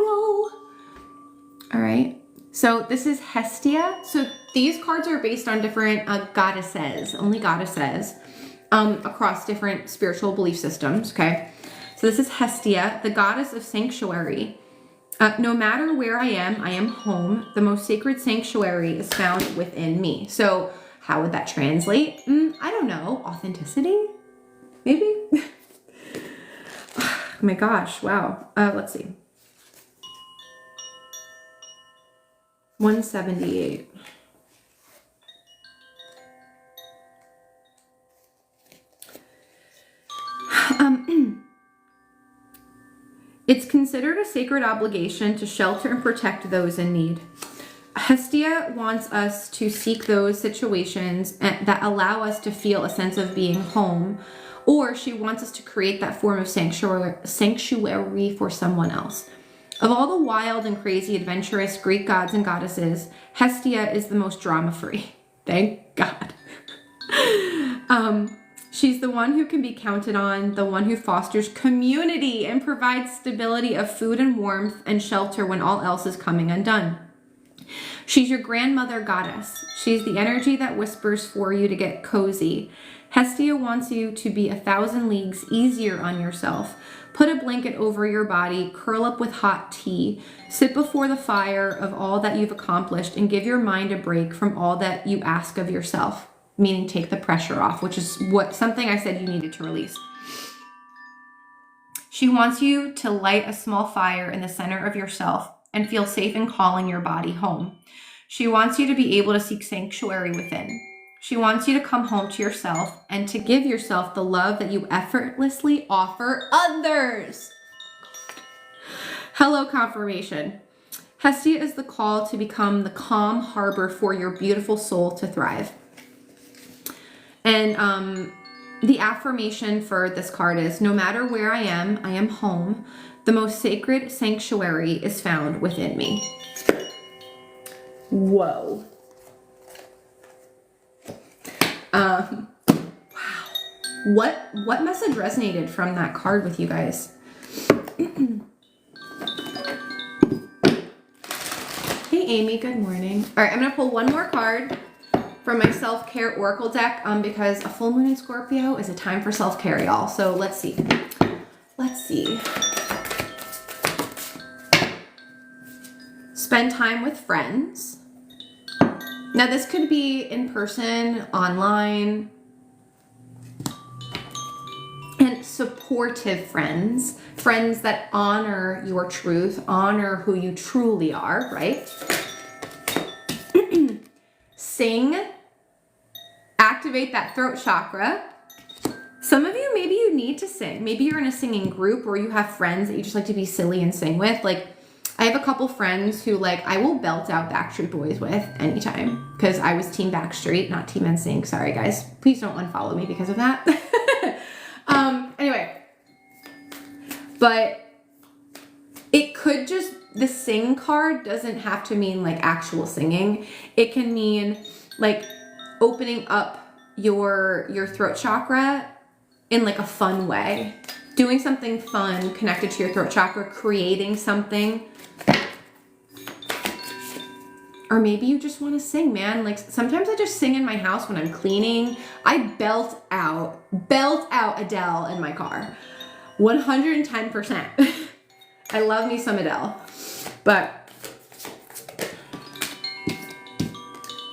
All right. So this is Hestia. So these cards are based on different goddesses, only goddesses, across different spiritual belief systems. Okay. So this is Hestia, the goddess of sanctuary. No matter where I am home. The most sacred sanctuary is found within me. So how would that translate? I don't know. Authenticity? Maybe? Oh my gosh. Wow. Let's see. 178. It's considered a sacred obligation to shelter and protect those in need. Hestia wants us to seek those situations that allow us to feel a sense of being home, or she wants us to create that form of sanctuary for someone else. Of all the wild and crazy adventurous Greek gods and goddesses, Hestia is the most drama-free. Thank God. She's the one who can be counted on, the one who fosters community and provides stability of food and warmth and shelter when all else is coming undone. She's your grandmother goddess. She's the energy that whispers for you to get cozy. Hestia wants you to be 1,000 leagues easier on yourself. Put a blanket over your body, curl up with hot tea, sit before the fire of all that you've accomplished, and give your mind a break from all that you ask of yourself. Meaning take the pressure off, which is something I said you needed to release. She wants you to light a small fire in the center of yourself and feel safe in calling your body home. She wants you to be able to seek sanctuary within. She wants you to come home to yourself and to give yourself the love that you effortlessly offer others. Hello, confirmation. Hestia is the call to become the calm harbor for your beautiful soul to thrive. And the affirmation for this card is, no matter where I am home. The most sacred sanctuary is found within me. Whoa. Wow. What message resonated from that card with you guys? Hey, Amy, good morning. All right, I'm going to pull one more card from my self-care oracle deck because a full moon in Scorpio is a time for self-care, y'all. So let's see. Spend time with friends. Now this could be in person, online, and supportive friends that honor your truth, honor who you truly are, right? Sing. Activate that throat chakra. Some of you, maybe you need to sing. Maybe you're in a singing group or you have friends that you just like to be silly and sing with. Like, I have a couple friends who, like, I will belt out Backstreet Boys with anytime because I was Team Backstreet, not Team NSYNC. Sorry, guys. Please don't unfollow me because of that. Anyway. But it could just, the sing card doesn't have to mean, like, actual singing. It can mean, like, opening up your throat chakra in like a fun way. Doing something fun connected to your throat chakra, creating something. Or maybe you just want to sing, man. Like sometimes I just sing in my house when I'm cleaning. I belt out Adele in my car. 110%. I love me some Adele.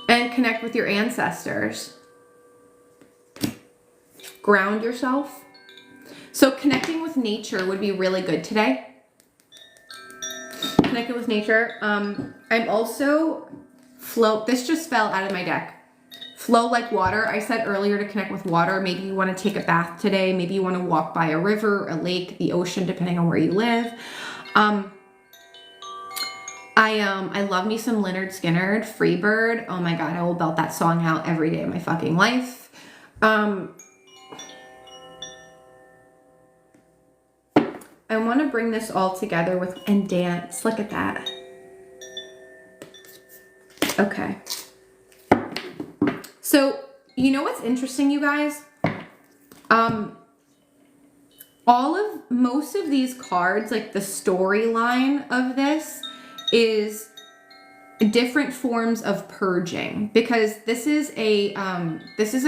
And connect with your ancestors. Ground yourself. So connecting with nature would be really good today. Connecting with nature. I'm also this just fell out of my deck. Flow like water. I said earlier to connect with water. Maybe you want to take a bath today. Maybe you want to walk by a river, a lake, the ocean, depending on where you live. I love me some Lynyrd Skynyrd, Freebird. Oh my God, I will belt that song out every day of my fucking life. I want to bring this all together and dance. Look at that. Okay. So, you know what's interesting, you guys? Most of these cards, like the storyline of this is different forms of purging, because this is a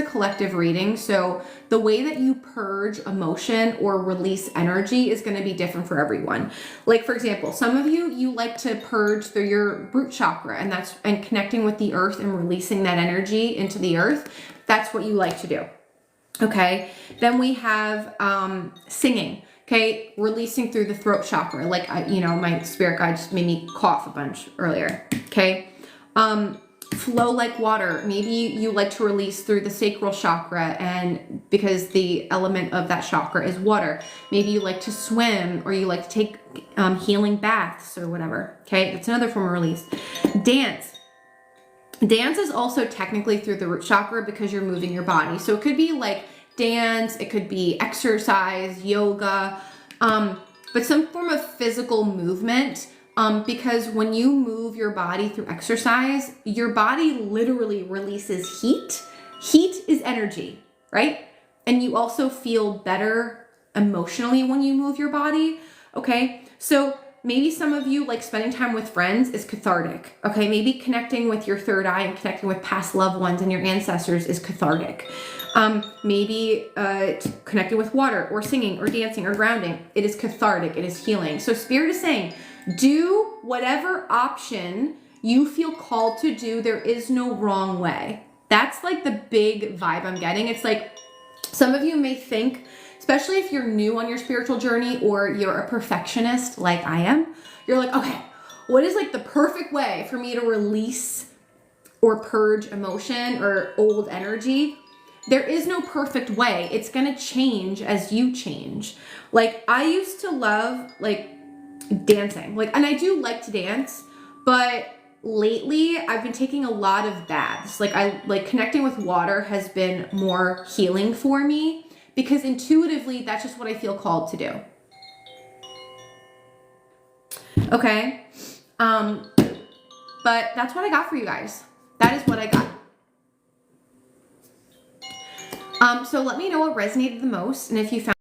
collective reading. So the way that you purge emotion or release energy is going to be different for everyone. Like, for example, some of you like to purge through your root chakra, and connecting with the earth and releasing that energy into the earth. That's what you like to do. Okay. Then we have singing. Okay, releasing through the throat chakra. Like, my spirit guide just made me cough a bunch earlier. Okay, flow like water. Maybe you like to release through the sacral chakra, and because the element of that chakra is water. Maybe you like to swim, or you like to take healing baths or whatever. Okay, that's another form of release. Dance. Dance is also technically through the root chakra because you're moving your body. So it could be like dance, it could be exercise, yoga, but some form of physical movement. Because when you move your body through exercise, your body literally releases heat. Heat is energy, right? And you also feel better emotionally when you move your body, okay? So maybe some of you, like spending time with friends is cathartic, okay? Maybe connecting with your third eye and connecting with past loved ones and your ancestors is cathartic. Maybe connecting with water or singing or dancing or grounding, it is cathartic, it is healing. So Spirit is saying, do whatever option you feel called to do. There is no wrong way. That's like the big vibe I'm getting. It's like some of you may think, especially if you're new on your spiritual journey or you're a perfectionist like I am, you're like, okay, what is like the perfect way for me to release or purge emotion or old energy? There is no perfect way. It's going to change as you change. Like I used to love like dancing, like, and I do like to dance, but lately I've been taking a lot of baths. Like I like connecting with water has been more healing for me because intuitively that's just what I feel called to do. Okay. But that's what I got for you guys. That is what I got. So let me know what resonated the most and if you found